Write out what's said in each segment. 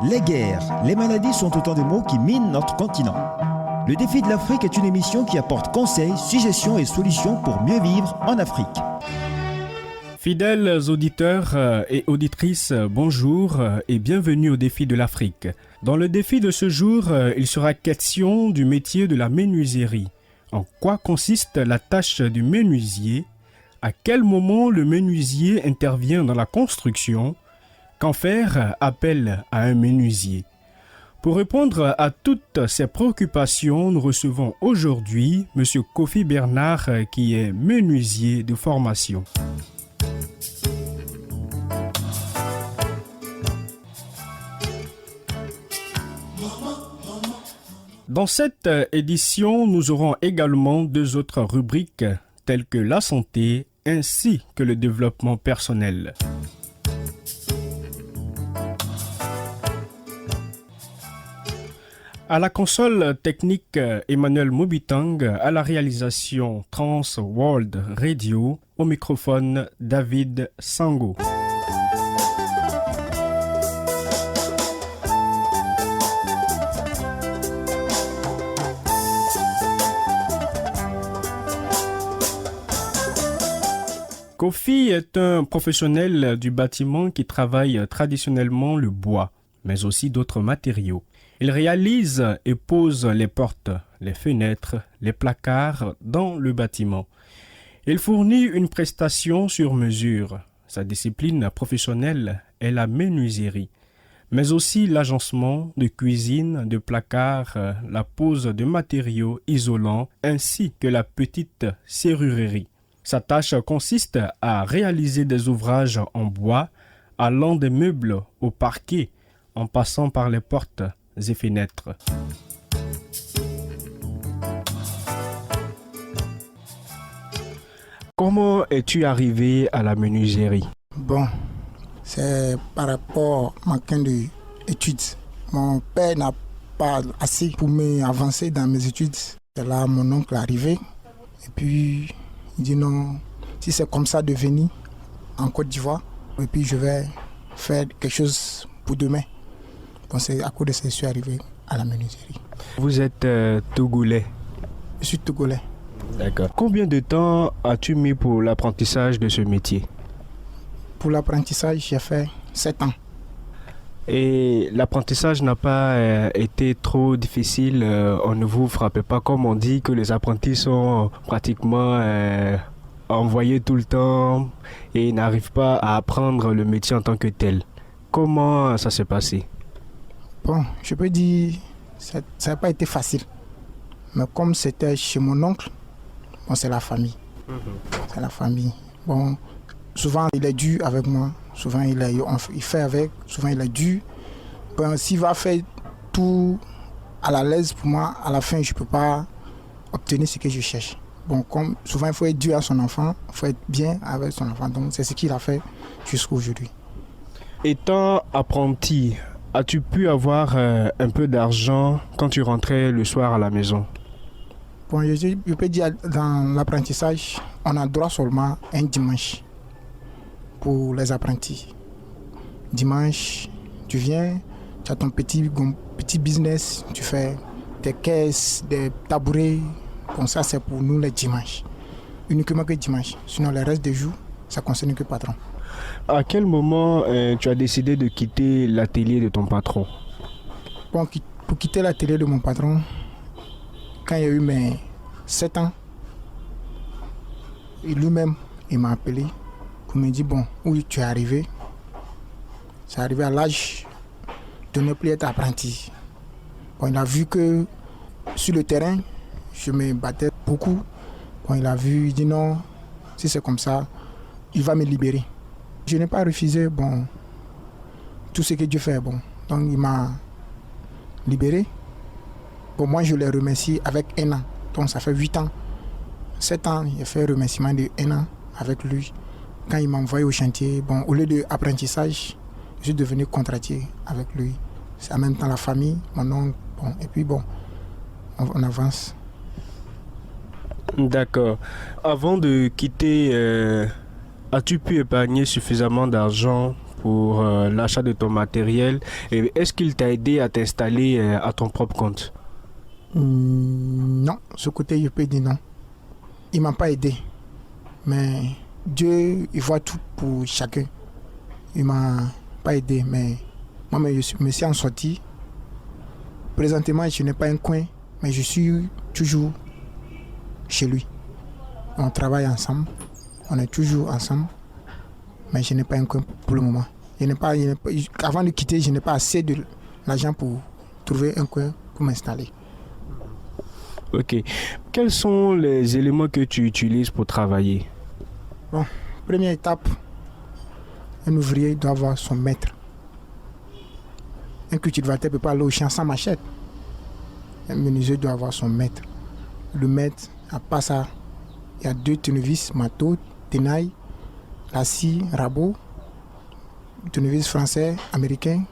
Les guerres, les maladies sont autant de mots qui minent notre continent. Le défi de l'Afrique est une émission qui apporte conseils, suggestions et solutions pour mieux vivre en Afrique. Fidèles auditeurs et auditrices, bonjour et bienvenue au défi de l'Afrique. Dans le défi de ce jour, il sera question du métier de la menuiserie. En quoi consiste la tâche du menuisier? À quel moment le menuisier intervient dans la construction? Qu'en faire appel à un menuisier? Pour répondre à toutes ces préoccupations, nous recevons aujourd'hui M. Kofi Bernard qui est menuisier de formation. Dans cette édition, nous aurons également deux autres rubriques telles que la santé ainsi que le développement personnel. À la console technique, Emmanuel Mobitang, à la réalisation Trans World Radio, au microphone David Sango. Kofi est un professionnel du bâtiment qui travaille traditionnellement le bois, mais aussi d'autres matériaux. Il réalise et pose les portes, les fenêtres, les placards dans le bâtiment. Il fournit une prestation sur mesure. Sa discipline professionnelle est la menuiserie, mais aussi l'agencement de cuisine, de placards, la pose de matériaux isolants ainsi que la petite serrurerie. Sa tâche consiste à réaliser des ouvrages en bois, allant des meubles au parquet, en passant par les portes et fenêtres. Comment es-tu arrivé à la menuiserie? Bon, c'est par rapport à ma d'études. Mon père n'a pas assez pour m'avancer dans mes études. C'est là mon oncle est arrivé. Et puis, il dit non, si c'est comme ça devenu en Côte d'Ivoire, et puis je vais faire quelque chose pour demain. Bon, c'est à cause de ça que je suis arrivé à la menuiserie. Vous êtes Togolais? Je suis Togolais. D'accord. Combien de temps as-tu mis pour l'apprentissage de ce métier? Pour l'apprentissage, j'ai fait 7 ans. Et l'apprentissage n'a pas été trop difficile, on ne vous frappez pas comme on dit que les apprentis sont pratiquement envoyés tout le temps et n'arrivent pas à apprendre le métier en tant que tel. Comment ça s'est passé? Bon, je peux dire ça n'a pas été facile. Mais comme c'était chez mon oncle, bon, c'est la famille. C'est la famille. Bon, souvent il est dur avec moi. Souvent, il fait avec, souvent il est dur. Ben, s'il va faire tout à la l'aise pour moi, à la fin, je ne peux pas obtenir ce que je cherche. Bon, comme souvent, il faut être dur à son enfant, il faut être bien avec son enfant. Donc, c'est ce qu'il a fait jusqu'à aujourd'hui. Étant apprenti, as-tu pu avoir un peu d'argent quand tu rentrais le soir à la maison? Bon, je peux dire, dans l'apprentissage, on a droit seulement un dimanche. Pour les apprentis. Dimanche, tu viens, tu as ton petit business, tu fais des caisses, des tabourets. Comme ça, c'est pour nous les dimanches. Uniquement que dimanche. Sinon, le reste des jours, ça ne concerne que le patron. À quel moment tu as décidé de quitter l'atelier de ton patron? Bon, pour quitter l'atelier de mon patron, quand il y a eu mes 7 ans, lui-même, il m'a appelé. Il me dit, bon, où tu es arrivé? C'est arrivé à l'âge de ne plus être apprenti. Bon, il a vu que sur le terrain, je me battais beaucoup. Bon, il a vu, il dit non, si c'est comme ça, il va me libérer. Je n'ai pas refusé, bon, tout ce que Dieu fait, bon. Donc il m'a libéré. Bon, moi je l'ai remercié avec 1 an. Donc ça fait 8 ans. 7 ans, j'ai fait un remerciement de 1 an avec lui. Quand il m'a envoyé au chantier, bon, au lieu d'apprentissage, je suis devenu contractier avec lui. C'est en même temps la famille, mon oncle, bon, et puis bon, on avance. D'accord. Avant de quitter, as-tu pu épargner suffisamment d'argent pour l'achat de ton matériel. Et est-ce qu'il t'a aidé à t'installer à ton propre compte? Non, ce côté, je peux dire non. Il ne m'a pas aidé. Mais Dieu, il voit tout pour chacun. Il ne m'a pas aidé, mais moi, je me suis en sorti. Présentement, je n'ai pas un coin, mais je suis toujours chez lui. On travaille ensemble, on est toujours ensemble, mais je n'ai pas un coin pour le moment. Avant de quitter, je n'ai pas assez de l'argent pour trouver un coin pour m'installer. Ok. Quels sont les éléments que tu utilises pour travailler? Bon, première étape, un ouvrier doit avoir son maître. Un cultivateur ne peut pas aller au champ sans machette. Un menuisier doit avoir son maître. Le maître, à part ça, il y a 2 tournevis, marteau, tenaille, la scie, rabot, tournevis français, américain.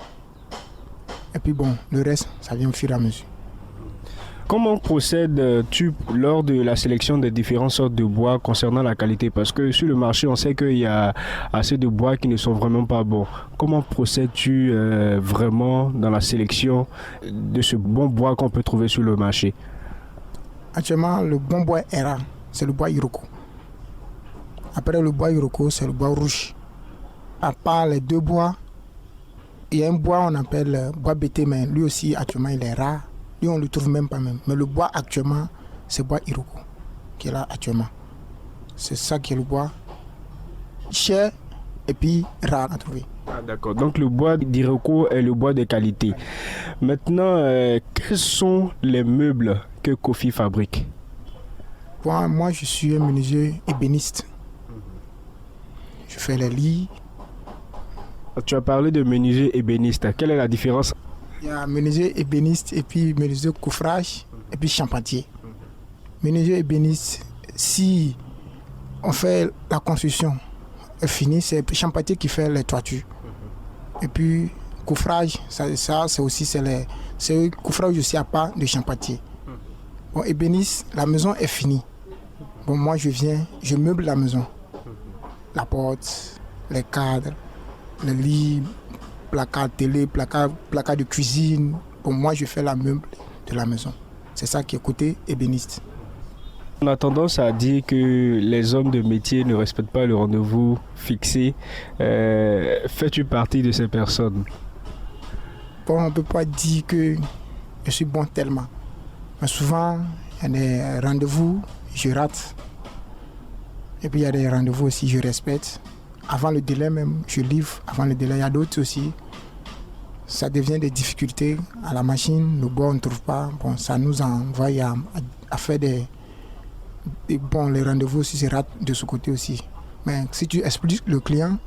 Et puis bon, le reste, ça vient au fur et à mesure. Comment procèdes-tu lors de la sélection des différentes sortes de bois concernant la qualité? Parce que sur le marché, on sait qu'il y a assez de bois qui ne sont vraiment pas bons. Comment procèdes-tu vraiment dans la sélection de ce bon bois qu'on peut trouver sur le marché? Actuellement, le bon bois est rare, c'est le bois Iroko. Après le bois Iroko, c'est le bois rouge. À part les 2 bois, il y a un bois on appelle bois bété, mais lui aussi actuellement il est rare. Lui, on ne le trouve même pas même. Mais le bois actuellement, c'est le bois Iroko qui est là actuellement. C'est ça qui est le bois cher et puis rare à trouver. Ah, d'accord. Donc le bois d'Iroko est le bois de qualité. Maintenant, quels sont les meubles que Kofi fabrique? Moi, je suis un menuisier ébéniste. Je fais les lits. Tu as parlé de menuisier ébéniste. Quelle est la différence? Il y a menuisier ébéniste et puis menuisier coffrage et puis charpentier. Menuisier ébéniste, si on fait la construction est finie, c'est le charpentier qui fait les toitures. Et puis coffrage, ça c'est aussi c'est le coffrage aussi à part de charpentier. Bon, ébéniste, la maison est finie. Bon, moi je viens, je meuble la maison. La porte, les cadres, les lits, placard télé, placard de cuisine. Bon, moi, je fais la meuble de la maison. C'est ça qui est côté ébéniste. On a tendance à dire que les hommes de métier ne respectent pas le rendez-vous fixé. Fais-tu partie de ces personnes? Bon, on ne peut pas dire que je suis bon tellement. Mais souvent, il y a des rendez-vous, je rate. Et puis, il y a des rendez-vous aussi, je respecte. Avant le délai même, je livre. Avant le délai, il y a d'autres aussi. Ça devient des difficultés à la machine. Le bois, on ne trouve pas. Bon, ça nous envoie à faire bon, les rendez-vous aussi se ratent de ce côté aussi. Mais si tu expliques le client,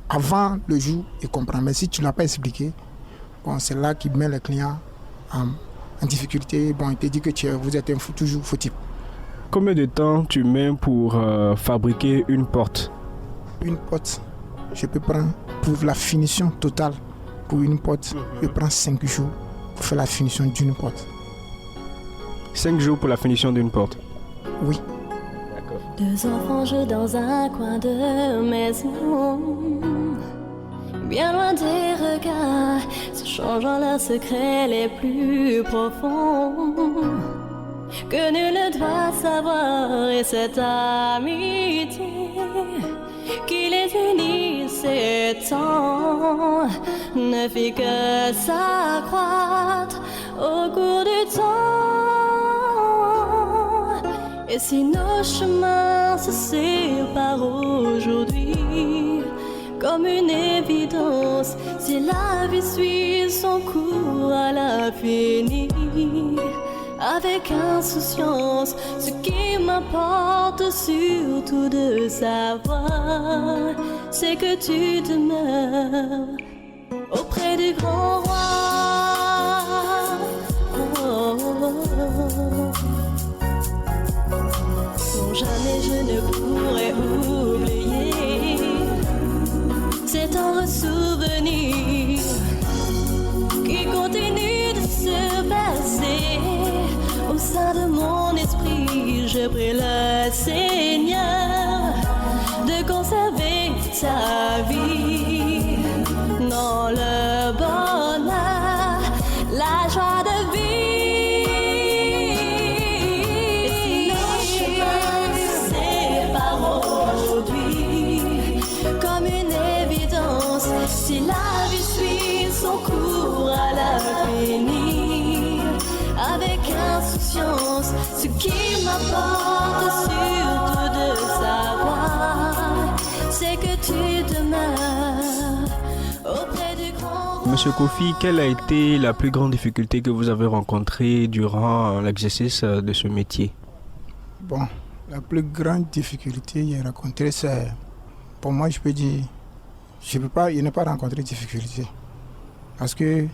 avant le jour, il comprend. Mais si tu ne l'as pas expliqué, bon, c'est là qu'il met le client en difficulté. Bon, il te dit que vous êtes toujours fautif. Combien de temps tu mets pour fabriquer une porte? Une porte, je peux prendre pour la finition totale. Pour une porte, je prends 5 jours pour faire la finition d'une porte. 5 jours pour la finition d'une porte? Oui. D'accord. 2 enfants jouent dans un coin de maison, bien loin des regards, se changeant leurs secrets les plus profonds, que nul ne doit savoir. Et cette amitié qui les unit s'étend ne fit que s'accroître au cours du temps. Et si nos chemins se séparent aujourd'hui, comme une évidence, si la vie suit son cours à l'infini, avec insouciance, ce qui m'importe surtout de savoir, c'est que tu demeures auprès du grand roi. Oh, oh, oh. Non, jamais je ne pourrai oublier cet tendre souvenir qui continue de se passer au sein de mon esprit. Je prie le Seigneur de conserver ta vie m'importe surtout de savoir, c'est que tu demeures auprès du grand. Monsieur Kofi, quelle a été la plus grande difficulté que vous avez rencontrée durant l'exercice de ce métier? Bon, la plus grande difficulté que j'ai rencontrée, c'est, pour moi, je peux dire, je n'ai pas rencontré de difficulté. Parce que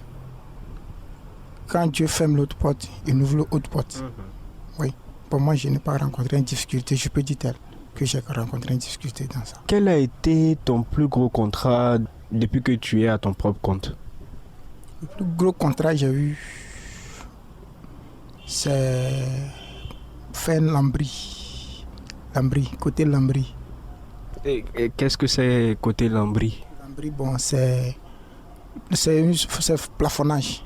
quand Dieu ferme l'autre porte, il ouvre l'autre porte. Oui, pour moi, je n'ai pas rencontré une difficulté. Je peux dire tel que j'ai rencontré une difficulté dans ça. Quel a été ton plus gros contrat depuis que tu es à ton propre compte? Le plus gros contrat que j'ai eu, c'est faire Lambry. Côté Lambry. Et qu'est-ce que c'est côté Lambry? Lambry, bon, c'est plafonnage.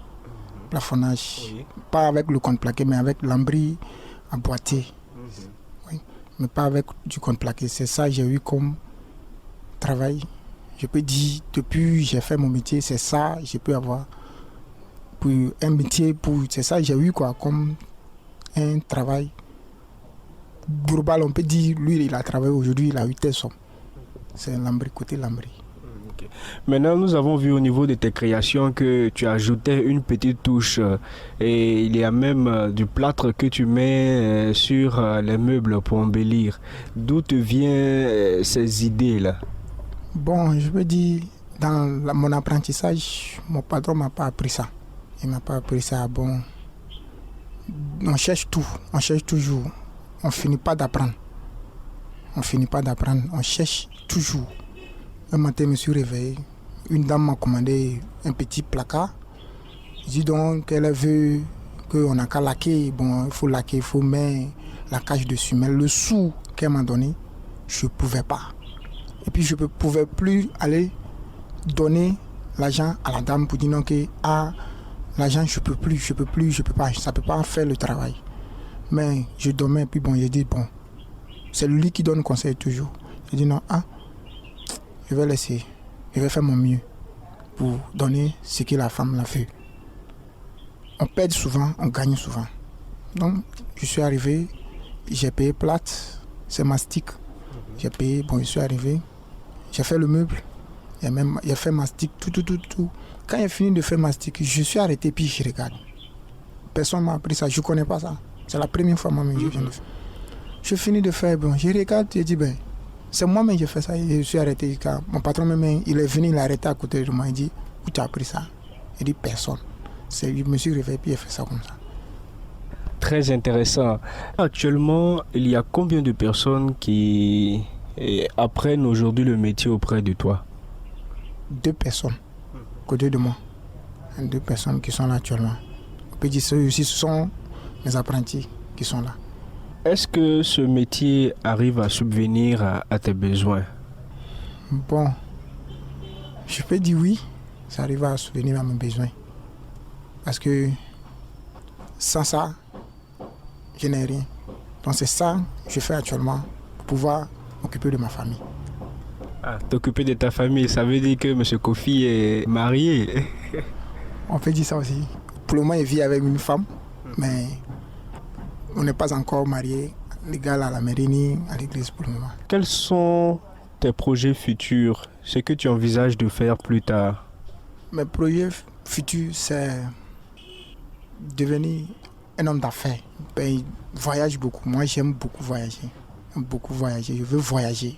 Plafonnage. Oui. Pas avec le contreplaqué, mais avec Lambry emboîté. Oui. Mais pas avec du contreplaqué. C'est ça que j'ai eu comme travail. Je peux dire, depuis que j'ai fait mon métier, c'est ça que je peux avoir. Pour un métier, c'est ça que j'ai eu quoi, comme un travail global. On peut dire, lui, il a travaillé aujourd'hui, il a eu tel somme. C'est Lambry, côté Lambry. Okay. Maintenant, nous avons vu au niveau de tes créations que tu ajoutais une petite touche et il y a même du plâtre que tu mets sur les meubles pour embellir. D'où te viennent ces idées-là? Bon, je veux dire, dans mon apprentissage, mon patron ne m'a pas appris ça. Il ne m'a pas appris ça. Bon, on cherche tout, on cherche toujours. On ne finit pas d'apprendre. On cherche toujours. Un matin, je me suis réveillé. Une dame m'a commandé un petit placard. Je dis donc qu'elle veut qu'on n'a qu'à laquer. Bon, il faut laquer, il faut mettre la cage dessus. Mais le sou qu'elle m'a donné, je ne pouvais pas. Et puis, je ne pouvais plus aller donner l'argent à la dame pour dire non que l'argent, je ne peux pas. Ça ne peut pas faire le travail. Mais je dormais, puis bon, j'ai dit, bon, c'est lui qui donne conseil toujours. J'ai dit non, je vais laisser, je vais faire mon mieux pour donner ce que la femme l'a fait. On perd souvent, on gagne souvent. Donc, je suis arrivé, j'ai payé plate, c'est mastic. J'ai payé, bon, je suis arrivé, j'ai fait le meuble, j'ai fait mastic, tout. Quand j'ai fini de faire mastic, je suis arrêté, puis je regarde. Personne ne m'a appris ça, je ne connais pas ça. C'est la première fois moi-même que je viens de faire. Je finis de faire, bon, je regarde, je dis, ben, c'est moi-même qui ai fait ça. Je suis arrêté. Mon patron même, il est venu, il a arrêté à côté de moi. Il dit, où tu as appris ça? Il dit, personne. Je me suis réveillé, puis il a fait ça comme ça. Très intéressant. Actuellement, il y a combien de personnes qui apprennent aujourd'hui le métier auprès de toi? 2 personnes, côté de moi. 2 personnes qui sont là actuellement. On peut dire que ce sont mes apprentis qui sont là. Est-ce que ce métier arrive à subvenir à tes besoins? Bon, je peux dire oui, ça arrive à subvenir à mes besoins. Parce que sans ça, je n'ai rien. Donc c'est ça que je fais actuellement pour pouvoir m'occuper de ma famille. T'occuper de ta famille, ça veut dire que M. Kofi est marié? On peut dire ça aussi. Pour le moment, il vit avec une femme, mais on n'est pas encore mariés, légal à la mairie ni à l'église pour le moment. Quels sont tes projets futurs? Ce que tu envisages de faire plus tard? Mes projets futurs, c'est devenir un homme d'affaires. Ben, je voyage beaucoup. Moi, j'aime beaucoup voyager. Je veux voyager.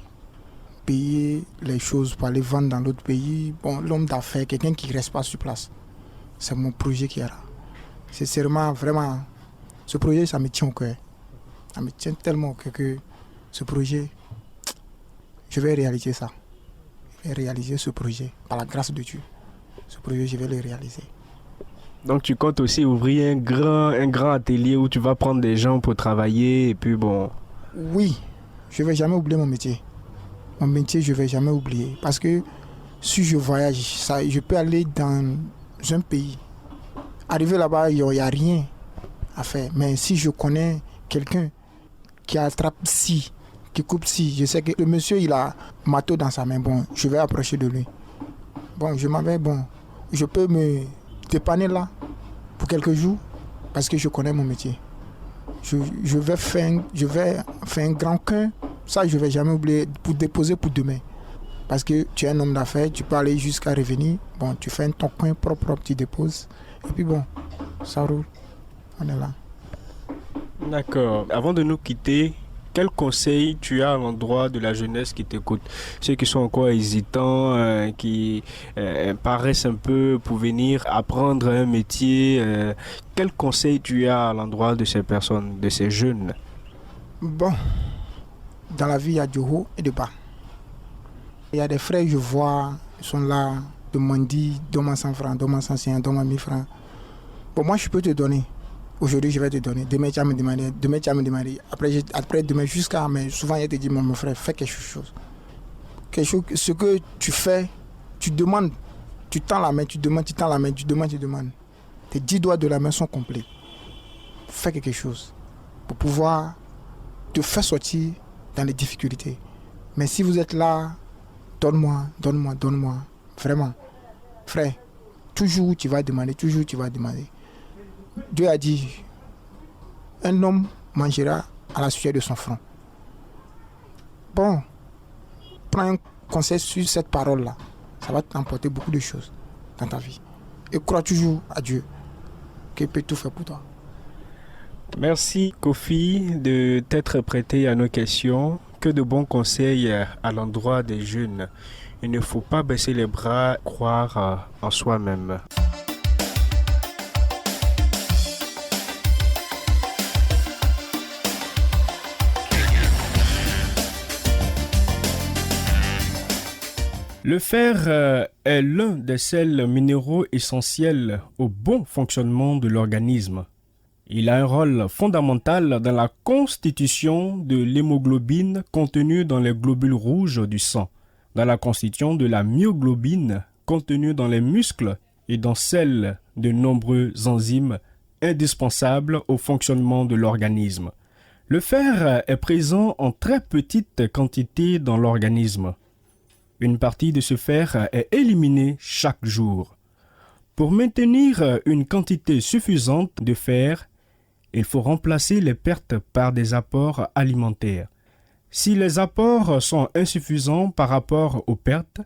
Payer les choses pour aller vendre dans l'autre pays. Bon, l'homme d'affaires, quelqu'un qui ne reste pas sur place. C'est mon projet qui est là. C'est seulement, vraiment, ce projet, ça me tient au cœur. Ça me tient tellement au cœur que ce projet, je vais réaliser ça. Je vais réaliser ce projet par la grâce de Dieu. Ce projet, je vais le réaliser. Donc tu comptes aussi ouvrir un grand atelier où tu vas prendre des gens pour travailler et puis bon... Oui, je ne vais jamais oublier mon métier. Mon métier, je ne vais jamais oublier. Parce que si je voyage, je peux aller dans un pays. Arriver là-bas, il n'y a rien à faire. Mais si je connais quelqu'un qui attrape ci, qui coupe ci, je sais que le monsieur, il a marteau dans sa main. Bon, je vais approcher de lui. Bon, je peux me dépanner là pour quelques jours parce que je connais mon métier. je vais faire un grand cœur. Ça, je ne vais jamais oublier pour déposer pour demain. Parce que tu es un homme d'affaires, tu peux aller jusqu'à revenir. Bon, tu fais ton coin propre, tu déposes. Et puis bon, ça roule. On est là. D'accord. Avant de nous quitter, quel conseil tu as à l'endroit de la jeunesse qui t'écoute? Ceux qui sont encore hésitants, qui paraissent un peu pour venir apprendre un métier. Quel conseil tu as à l'endroit de ces personnes, de ces jeunes? Bon, dans la vie, il y a du haut et du bas. Il y a des frères, je vois, ils sont là, demandent, donne-moi 100 francs, donne-moi 150, donne-moi 1000 francs. Bon, moi, je peux te donner. Aujourd'hui, je vais te donner. Demain, tu vas me demander. Demain, tu vas me demander. Après demain, jusqu'à... Mais souvent, il te dit, mon frère, fais quelque chose. Ce que tu fais, tu demandes. Tu tends la main, tu demandes, tu tends la main, tu demandes, tu demandes. Tes 10 doigts de la main sont complets. Fais quelque chose pour pouvoir te faire sortir dans les difficultés. Mais si vous êtes là, donne-moi, donne-moi, donne-moi. Vraiment. Frère, toujours tu vas demander, toujours tu vas demander. Dieu a dit, un homme mangera à la sueur de son front. Bon, prends un conseil sur cette parole-là. Ça va t'emporter beaucoup de choses dans ta vie. Et crois toujours à Dieu, qu'il peut tout faire pour toi. Merci Kofi de t'être prêté à nos questions. Que de bons conseils à l'endroit des jeunes. Il ne faut pas baisser les bras, croire en soi-même. Le fer est l'un des sels minéraux essentiels au bon fonctionnement de l'organisme. Il a un rôle fondamental dans la constitution de l'hémoglobine contenue dans les globules rouges du sang, dans la constitution de la myoglobine contenue dans les muscles et dans celle de nombreux enzymes indispensables au fonctionnement de l'organisme. Le fer est présent en très petite quantité dans l'organisme. Une partie de ce fer est éliminée chaque jour. Pour maintenir une quantité suffisante de fer, il faut remplacer les pertes par des apports alimentaires. Si les apports sont insuffisants par rapport aux pertes,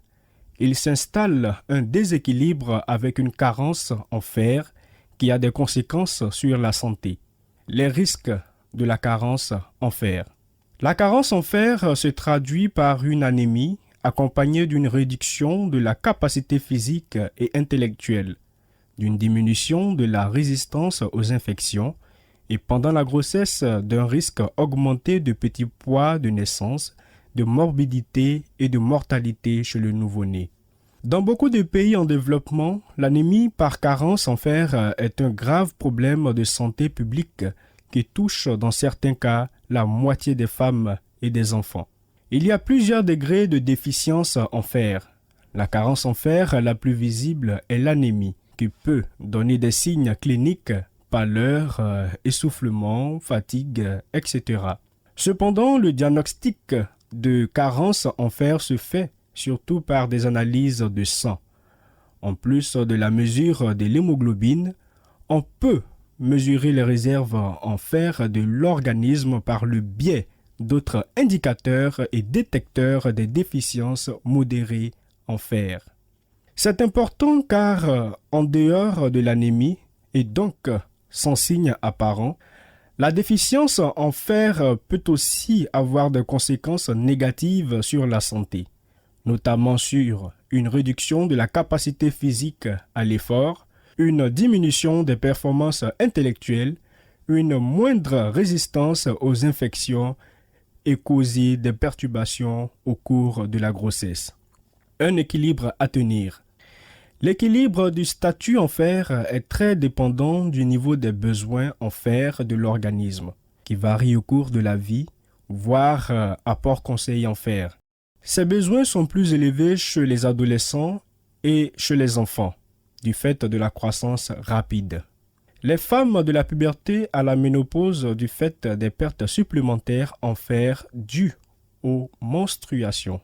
il s'installe un déséquilibre avec une carence en fer qui a des conséquences sur la santé. Les risques de la carence en fer. La carence en fer se traduit par une anémie accompagnée d'une réduction de la capacité physique et intellectuelle, d'une diminution de la résistance aux infections et pendant la grossesse d'un risque augmenté de petit poids de naissance, de morbidité et de mortalité chez le nouveau-né. Dans beaucoup de pays en développement, l'anémie par carence en fer est un grave problème de santé publique qui touche dans certains cas la moitié des femmes et des enfants. Il y a plusieurs degrés de déficience en fer. La carence en fer la plus visible est l'anémie, qui peut donner des signes cliniques, pâleur, essoufflement, fatigue, etc. Cependant, le diagnostic de carence en fer se fait surtout par des analyses de sang. En plus de la mesure de l'hémoglobine, on peut mesurer les réserves en fer de l'organisme par le biais d'autres indicateurs et détecteurs des déficiences modérées en fer. C'est important car, en dehors de l'anémie, et donc sans signe apparent, la déficience en fer peut aussi avoir des conséquences négatives sur la santé, notamment sur une réduction de la capacité physique à l'effort, une diminution des performances intellectuelles, une moindre résistance aux infections et causer des perturbations au cours de la grossesse. Un équilibre à tenir. L'équilibre du statut en fer est très dépendant du niveau des besoins en fer de l'organisme, qui varie au cours de la vie, voire apport conseil en fer. Ces besoins sont plus élevés chez les adolescents et chez les enfants, du fait de la croissance rapide. Les femmes de la puberté à la ménopause du fait des pertes supplémentaires en fer dues aux menstruations.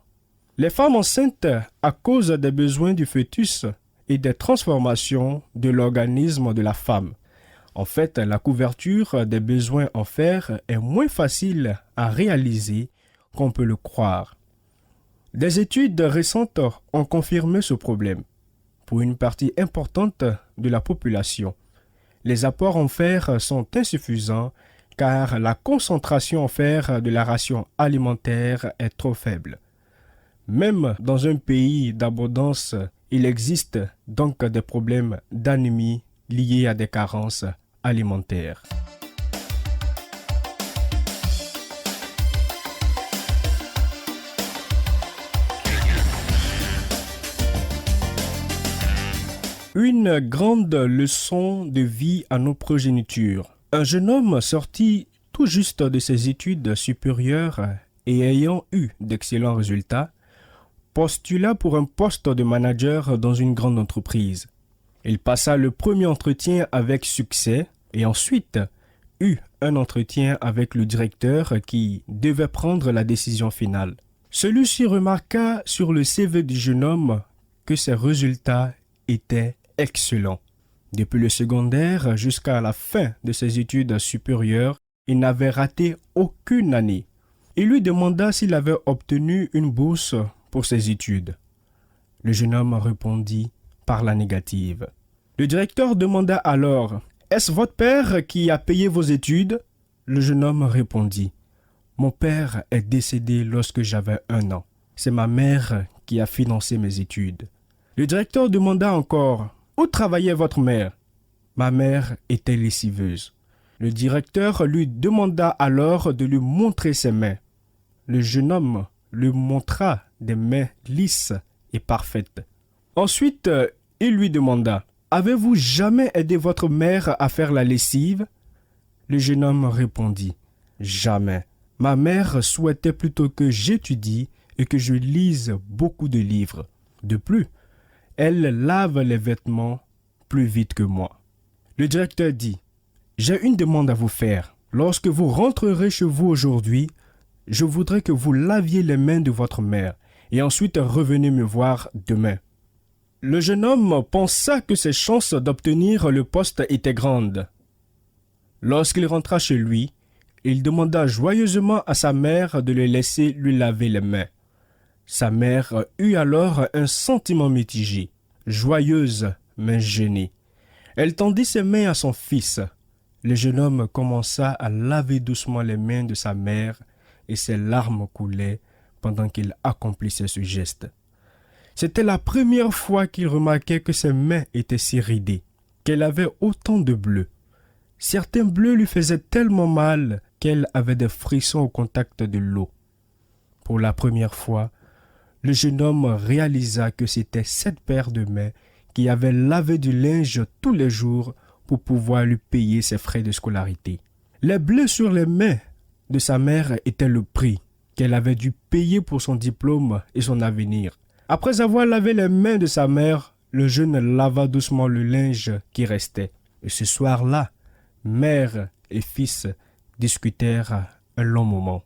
Les femmes enceintes à cause des besoins du fœtus et des transformations de l'organisme de la femme. En fait, la couverture des besoins en fer est moins facile à réaliser qu'on peut le croire. Des études récentes ont confirmé ce problème. Pour une partie importante de la population, les apports en fer sont insuffisants car la concentration en fer de la ration alimentaire est trop faible. Même dans un pays d'abondance, il existe donc des problèmes d'anémie liés à des carences alimentaires. Une grande leçon de vie à nos progénitures. Un jeune homme sorti tout juste de ses études supérieures et ayant eu d'excellents résultats, postula pour un poste de manager dans une grande entreprise. Il passa le premier entretien avec succès et ensuite eut un entretien avec le directeur qui devait prendre la décision finale. Celui-ci remarqua sur le CV du jeune homme que ses résultats étaient excellents. Depuis le secondaire jusqu'à la fin de ses études supérieures, il n'avait raté aucune année. Il lui demanda s'il avait obtenu une bourse pour ses études. Le jeune homme répondit par la négative. Le directeur demanda alors « Est-ce votre père qui a payé vos études ?» Le jeune homme répondit « Mon père est décédé lorsque j'avais 1 an. C'est ma mère qui a financé mes études. » Le directeur demanda encore « Où travaillait votre mère ?» Ma mère était lessiveuse. Le directeur lui demanda alors de lui montrer ses mains. Le jeune homme lui montra des mains lisses et parfaites. Ensuite, il lui demanda « Avez-vous jamais aidé votre mère à faire la lessive ?» Le jeune homme répondit « Jamais. Ma mère souhaitait plutôt que j'étudie et que je lise beaucoup de livres. De plus, elle lave les vêtements plus vite que moi. » Le directeur dit « J'ai une demande à vous faire. Lorsque vous rentrerez chez vous aujourd'hui, je voudrais que vous laviez les mains de votre mère et ensuite revenez me voir demain. » Le jeune homme pensa que ses chances d'obtenir le poste étaient grandes. Lorsqu'il rentra chez lui, il demanda joyeusement à sa mère de le laisser lui laver les mains. Sa mère eut alors un sentiment mitigé, joyeuse mais gênée. Elle tendit ses mains à son fils. Le jeune homme commença à laver doucement les mains de sa mère et ses larmes coulaient pendant qu'il accomplissait ce geste. C'était la première fois qu'il remarquait que ses mains étaient si ridées, qu'elle avait autant de bleus. Certains bleus lui faisaient tellement mal qu'elle avait des frissons au contact de l'eau. Pour la première fois, le jeune homme réalisa que c'était cette paire de mains qui avait lavé du linge tous les jours pour pouvoir lui payer ses frais de scolarité. Les bleus sur les mains de sa mère étaient le prix qu'elle avait dû payer pour son diplôme et son avenir. Après avoir lavé les mains de sa mère, le jeune lava doucement le linge qui restait. Et ce soir-là, mère et fils discutèrent un long moment.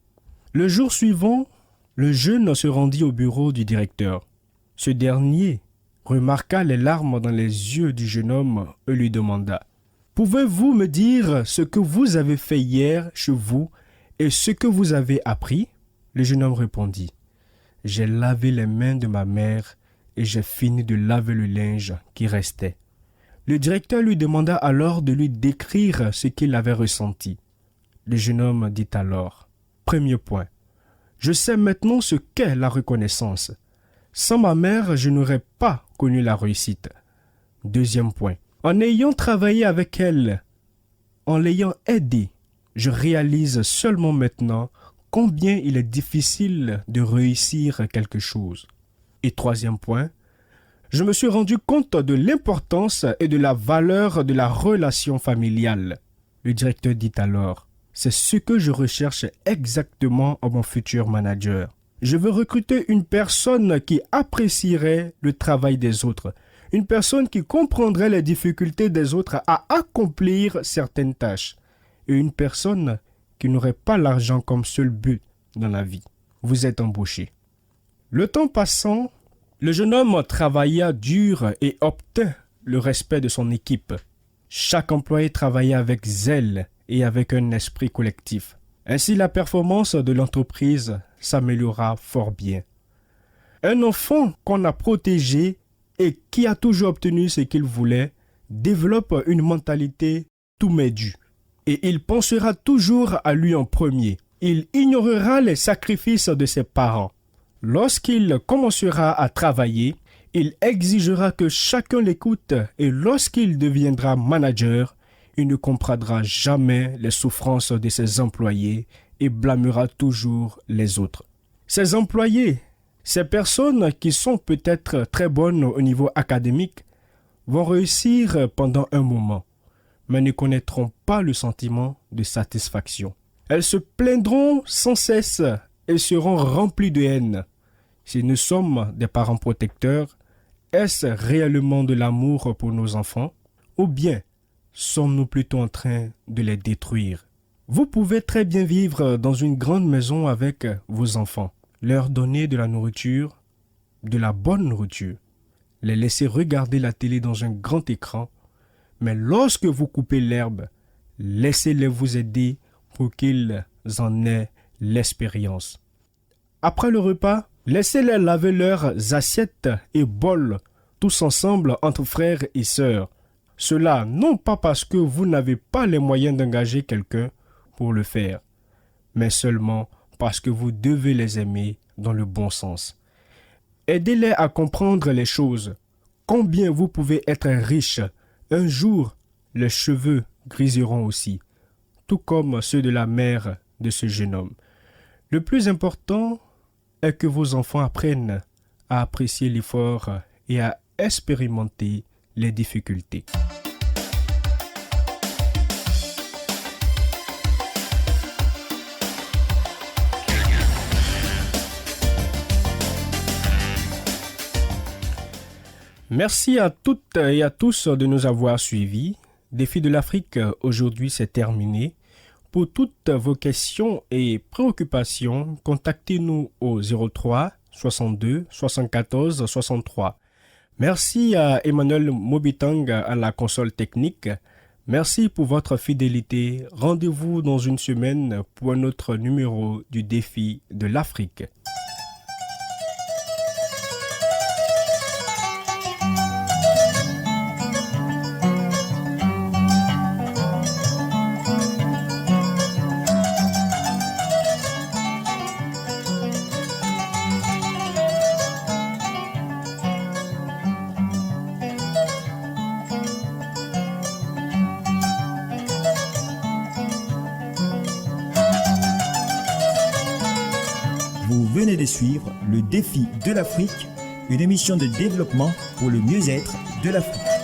Le jour suivant, le jeune se rendit au bureau du directeur. Ce dernier remarqua les larmes dans les yeux du jeune homme et lui demanda « Pouvez-vous me dire ce que vous avez fait hier chez vous et ce que vous avez appris ?» Le jeune homme répondit « J'ai lavé les mains de ma mère et j'ai fini de laver le linge qui restait. » Le directeur lui demanda alors de lui décrire ce qu'il avait ressenti. Le jeune homme dit alors « Premier point, je sais maintenant ce qu'est la reconnaissance. Sans ma mère, je n'aurais pas connu la réussite. Deuxième point, en ayant travaillé avec elle, en l'ayant aidée, je réalise seulement maintenant combien il est difficile de réussir quelque chose. Et troisième point, je me suis rendu compte de l'importance et de la valeur de la relation familiale. Le directeur dit alors, c'est ce que je recherche exactement en mon futur manager. Je veux recruter une personne qui apprécierait le travail des autres, une personne qui comprendrait les difficultés des autres à accomplir certaines tâches, et une personne qui n'aurait pas l'argent comme seul but dans la vie. Vous êtes embauché. Le temps passant, le jeune homme travailla dur et obtint le respect de son équipe. Chaque employé travaillait avec zèle et avec un esprit collectif. Ainsi, la performance de l'entreprise s'améliorera fort bien. Un enfant qu'on a protégé et qui a toujours obtenu ce qu'il voulait développe une mentalité tout m'est dû. Et il pensera toujours à lui en premier. Il ignorera les sacrifices de ses parents. Lorsqu'il commencera à travailler, il exigera que chacun l'écoute et lorsqu'il deviendra manager, il ne comprendra jamais les souffrances de ses employés et blâmera toujours les autres. Ces employés, ces personnes qui sont peut-être très bonnes au niveau académique, vont réussir pendant un moment, mais ne connaîtront pas le sentiment de satisfaction. Elles se plaindront sans cesse et seront remplies de haine. Si nous sommes des parents protecteurs, est-ce réellement de l'amour pour nos enfants ou bien sommes-nous plutôt en train de les détruire? Vous pouvez très bien vivre dans une grande maison avec vos enfants, leur donner de la nourriture, de la bonne nourriture, les laisser regarder la télé dans un grand écran, mais lorsque vous coupez l'herbe, laissez-les vous aider pour qu'ils en aient l'expérience. Après le repas, laissez-les laver leurs assiettes et bols, tous ensemble entre frères et sœurs. Cela non pas parce que vous n'avez pas les moyens d'engager quelqu'un pour le faire, mais seulement parce que vous devez les aimer dans le bon sens. Aidez-les à comprendre les choses. Combien vous pouvez être riche, un jour, les cheveux griseront aussi, tout comme ceux de la mère de ce jeune homme. Le plus important est que vos enfants apprennent à apprécier l'effort et à expérimenter les difficultés. Merci à toutes et à tous de nous avoir suivis. Défi de l'Afrique, aujourd'hui, c'est terminé. Pour toutes vos questions et préoccupations, contactez-nous au 03 62 74 63. Merci à Emmanuel Mobitang à la console technique. Merci pour votre fidélité. Rendez-vous dans une semaine pour un autre numéro du Défi de l'Afrique. Vous venez de suivre le Défi de l'Afrique, une émission de développement pour le mieux-être de l'Afrique.